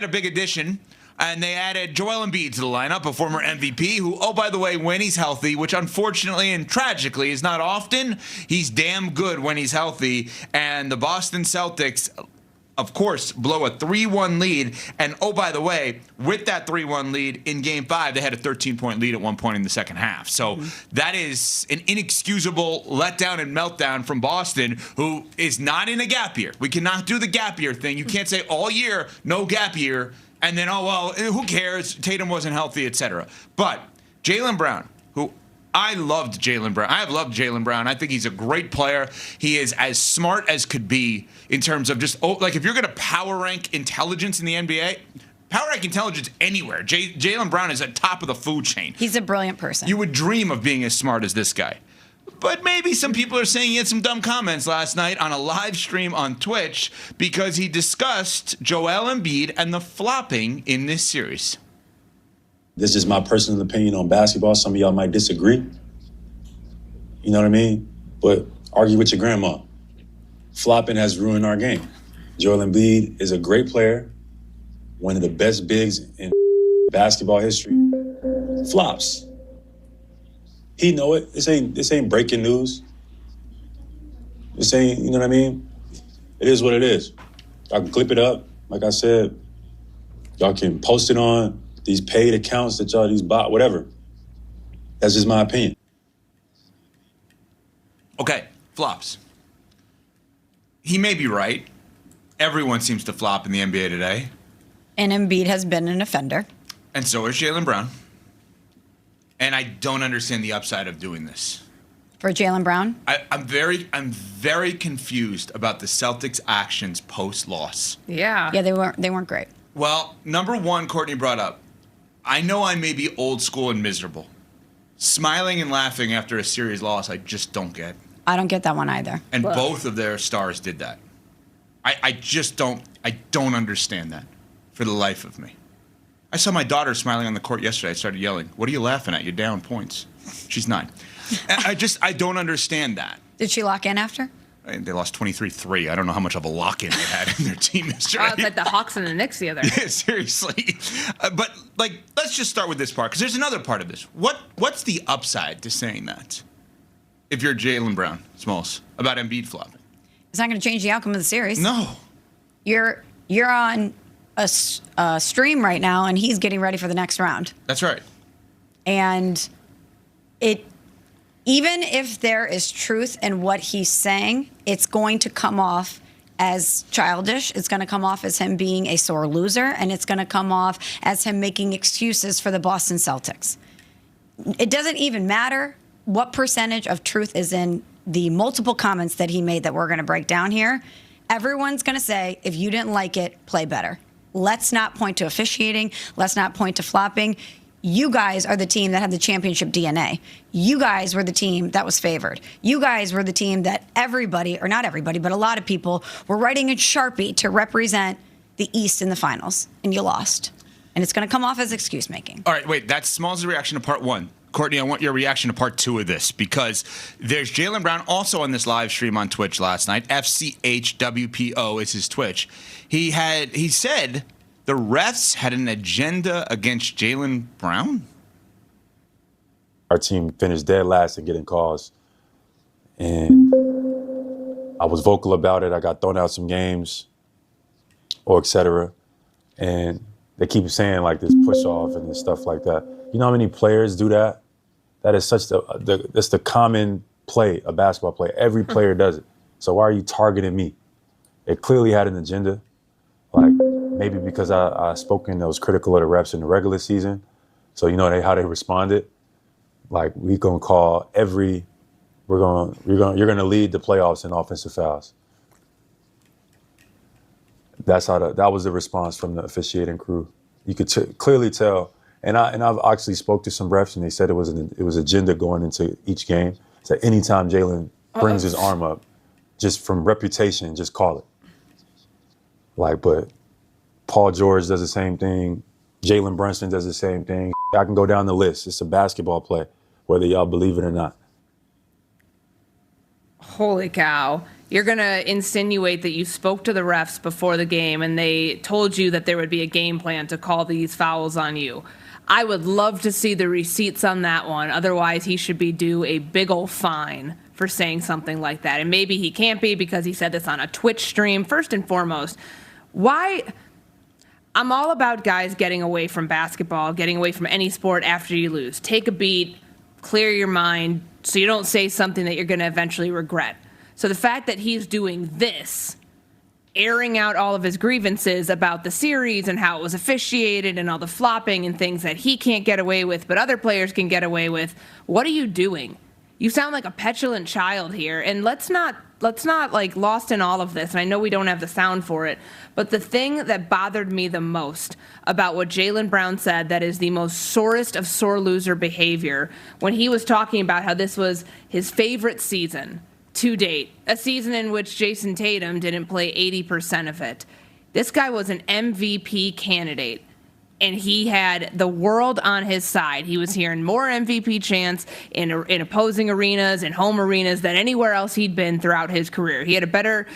A big addition, and they added Joel Embiid to the lineup, a former MVP who, oh, by the way, when he's healthy, which unfortunately and tragically is not often, he's damn good when he's healthy. And the Boston Celtics, of course, blow a 3-1 lead. And, oh, by the way, with that 3-1 lead in Game 5, they had a 13-point lead at one point in the second half. So that is an inexcusable letdown and meltdown from Boston, who is not in a gap year. We cannot do the gap year thing. You can't say all year, no gap year, and then, oh, well, who cares? Tatum wasn't healthy, etc. But Jaylen Brown, who I loved Jaylen Brown. I have loved Jaylen Brown. I think he's a great player. He is as smart as could be in terms of just, like, if you're going to power rank intelligence in the NBA, power rank intelligence anywhere. Jaylen Brown is at top of the food chain. He's a brilliant person. You would dream of being as smart as this guy. But maybe some people are saying he had some dumb comments last night on a live stream on Twitch because he discussed Joel Embiid and the flopping in this series. This is my personal opinion on basketball. Some of y'all might disagree. You know what I mean? But argue with your grandma. Flopping has ruined our game. Joel Embiid is a great player, one of the best bigs in basketball history. Flops. He know it. This ain't breaking news. This ain't, you know what I mean? It is what it is. I can clip it up. Like I said, y'all can post it on these paid accounts that y'all, these bot, whatever. That's just my opinion. Okay, flops. He may be right. Everyone seems to flop in the NBA today. And Embiid has been an offender. And so is Jaylen Brown. And I don't understand the upside of doing this. For Jaylen Brown? I'm very confused about the Celtics' actions post-loss. Yeah, they weren't great. Well, number one, Courtney brought up, I know I may be old school and miserable. Smiling and laughing after a series loss, I just don't get. I don't get that one either. And both of their stars did that. I don't understand that for the life of me. I saw my daughter smiling on the court yesterday. I started yelling, "What are you laughing at? You're down points." She's 9. I don't understand that. Did she lock in after? They lost 23-3. I don't know how much of a lock-in they had in their team yesterday. Oh, it's like the Hawks and the Knicks the other night. Yeah, seriously. But, let's just start with this part, because there's another part of this. What's the upside to saying that, if you're Jaylen Brown, Smalls, about Embiid flopping? It's not going to change the outcome of the series. No. You're on a stream right now, and he's getting ready for the next round. That's right. And even if there is truth in what he's saying, it's going to come off as childish. It's going to come off as him being a sore loser, and it's going to come off as him making excuses for the Boston Celtics. It doesn't even matter what percentage of truth is in the multiple comments that he made that we're going to break down here. Everyone's going to say, if you didn't like it, play better. Let's not point to officiating. Let's not point to flopping. You guys are the team that had the championship DNA. You guys were the team that was favored. You guys were the team that everybody, or not everybody, but a lot of people were writing in Sharpie to represent the East in the finals, and you lost. And it's going to come off as excuse making. All right, wait, that's Smalls' reaction to part one. Courtney, I want your reaction to part two of this, because there's Jaylen Brown also on this live stream on Twitch last night. FCHWPO is his Twitch. He said the refs had an agenda against Jaylen Brown. Our team finished dead last in getting calls. And I was vocal about it. I got thrown out some games, or et cetera. And they keep saying like this push off and this stuff like that. You know how many players do that? That is such that's the common play, a basketball play. Every player does it. So why are you targeting me? It clearly had an agenda. Like maybe because I spoken that was critical of the refs in the regular season. So you know how they responded. Like you're gonna lead the playoffs in offensive fouls. That was the response from the officiating crew. You could clearly tell. And I've actually spoke to some refs, and they said it was agenda going into each game. So anytime Jaylen brings his arm up, just from reputation, just call it. But Paul George does the same thing. Jalen Brunson does the same thing. I can go down the list. It's a basketball play, whether y'all believe it or not. Holy cow. You're going to insinuate that you spoke to the refs before the game and they told you that there would be a game plan to call these fouls on you. I would love to see the receipts on that one. Otherwise, he should be due a big ol' fine for saying something like that. And maybe he can't be because he said this on a Twitch stream. First and foremost, why? I'm all about guys getting away from basketball, getting away from any sport after you lose. Take a beat, clear your mind, so you don't say something that you're going to eventually regret. So the fact that he's doing this, airing out all of his grievances about the series and how it was officiated and all the flopping and things that he can't get away with, but other players can get away with, what are you doing? You sound like a petulant child here, and let's not like lost in all of this, and I know we don't have the sound for it, but the thing that bothered me the most about what Jaylen Brown said that is the most sorest of sore loser behavior when he was talking about how this was his favorite season to date, a season in which Jason Tatum didn't play 80% of it. This guy was an MVP candidate, and he had the world on his side. He was hearing more MVP chants in opposing arenas and home arenas than anywhere else he'd been throughout his career. He had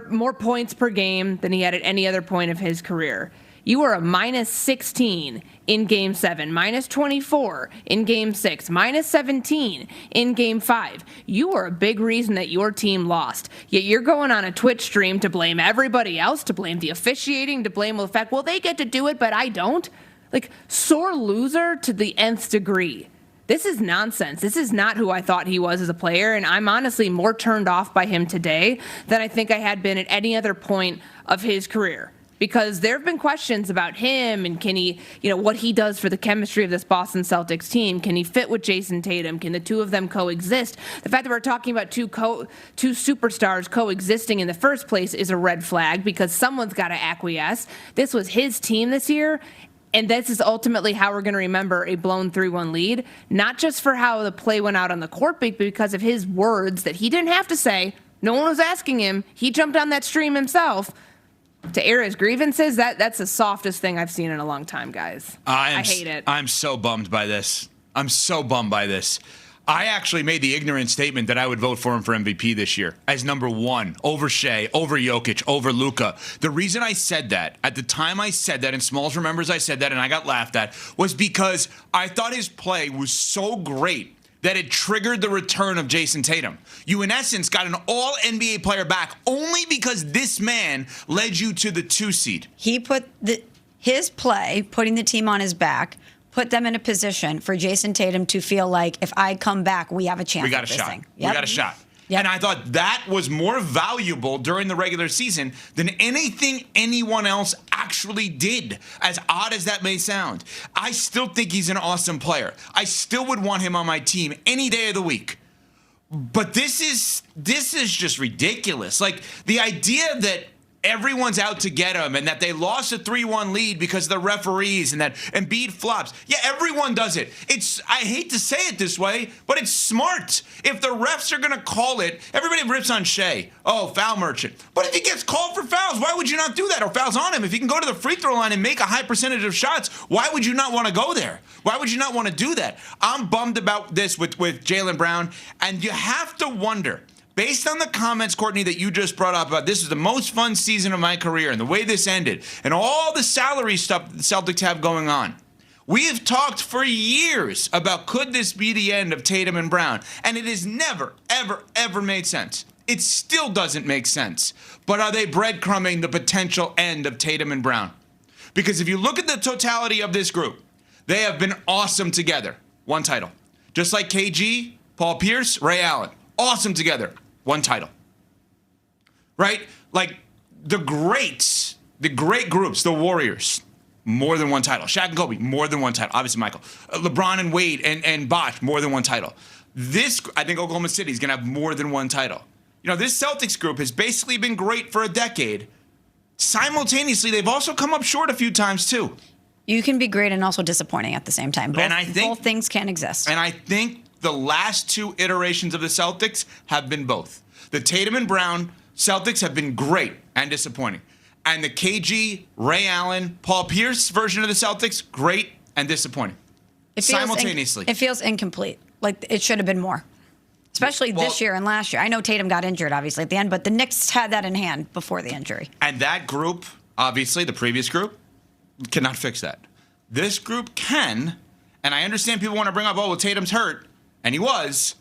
more points per game than he had at any other point of his career. You were a minus 16 in Game 7, minus 24 in Game 6, minus 17 in Game 5. You were a big reason that your team lost. Yet you're going on a Twitch stream to blame everybody else, to blame the officiating, to blame the fact, well, they get to do it, but I don't. Like, sore loser to the nth degree. This is nonsense. This is not who I thought he was as a player, and I'm honestly more turned off by him today than I think I had been at any other point of his career. Because there have been questions about him and can he, what he does for the chemistry of this Boston Celtics team. Can he fit with Jason Tatum? Can the two of them coexist? The fact that we're talking about two superstars coexisting in the first place is a red flag because someone's got to acquiesce. This was his team this year. And this is ultimately how we're going to remember a blown 3-1 lead, not just for how the play went out on the court, but because of his words that he didn't have to say. No one was asking him. He jumped on that stream himself. To air his grievances, that's the softest thing I've seen in a long time, guys. I hate it. I'm so bummed by this. I actually made the ignorant statement that I would vote for him for MVP this year as number one, over Shea, over Jokic, over Luka. The reason I said that, at the time I said that, and Smalls remembers I said that and I got laughed at, was because I thought his play was so great that it triggered the return of Jason Tatum. You, in essence, got an all-NBA player back only because this man led you to the 2 seed. He put his play, putting the team on his back, put them in a position for Jason Tatum to feel like, if I come back, we have a chance. We got a shot. We got a shot. Yep. And I thought that was more valuable during the regular season than anything anyone else actually did, as odd as that may sound. I still think he's an awesome player. I still would want him on my team any day of the week. But this is just ridiculous. Like, the idea that everyone's out to get him and that they lost a 3-1 lead because of the referees and that Embiid flops. Yeah, everyone does it. I hate to say it this way, but it's smart. If the refs are going to call it, everybody rips on Shea. Oh, foul merchant. But if he gets called for fouls, why would you not do that? Or fouls on him. If he can go to the free throw line and make a high percentage of shots, why would you not want to go there? Why would you not want to do that? I'm bummed about this with Jaylen Brown, and you have to wonder, based on the comments, Courtney, that you just brought up about this is the most fun season of my career and the way this ended and all the salary stuff the Celtics have going on, we have talked for years about could this be the end of Tatum and Brown, and it has never, ever, ever made sense. It still doesn't make sense. But are they breadcrumbing the potential end of Tatum and Brown? Because if you look at the totality of this group, they have been awesome together. 1 title. Just like KG, Paul Pierce, Ray Allen. Awesome together. 1 title. Right? Like the greats, the great groups, the Warriors, more than 1 title. Shaq and Kobe, more than 1 title. Obviously, Michael. LeBron and Wade and Bosh, more than 1 title. I think Oklahoma City is going to have more than 1 title. This Celtics group has basically been great for a decade. Simultaneously, they've also come up short a few times, too. You can be great and also disappointing at the same time. Both things can exist. And I think the last 2 iterations of the Celtics have been both. The Tatum and Brown Celtics have been great and disappointing. And the KG, Ray Allen, Paul Pierce version of the Celtics, great and disappointing. Simultaneously. It feels incomplete. Like it should have been more. Especially Well, this year and last year. I know Tatum got injured, obviously, at the end, but the Knicks had that in hand before the injury. And that group, obviously, the previous group, cannot fix that. This group can, and I understand people want to bring up, oh, well, Tatum's hurt, and he was,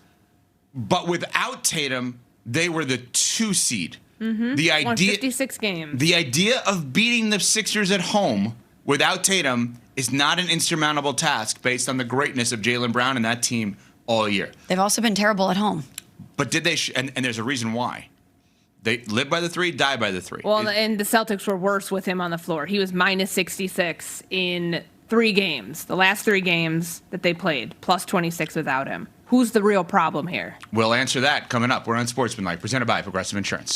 but without Tatum, they were the 2 seed. Won 56 games. The idea of beating the Sixers at home without Tatum is not an insurmountable task based on the greatness of Jaylen Brown and that team all year. They've also been terrible at home. But did they? And there's a reason why. They live by the 3, die by the 3. Well, and the Celtics were worse with him on the floor. He was minus 66 in 3 games, the last 3 games that they played, plus 26 without him. Who's the real problem here? We'll answer that coming up. We're on Sportsmanlike, presented by Progressive Insurance.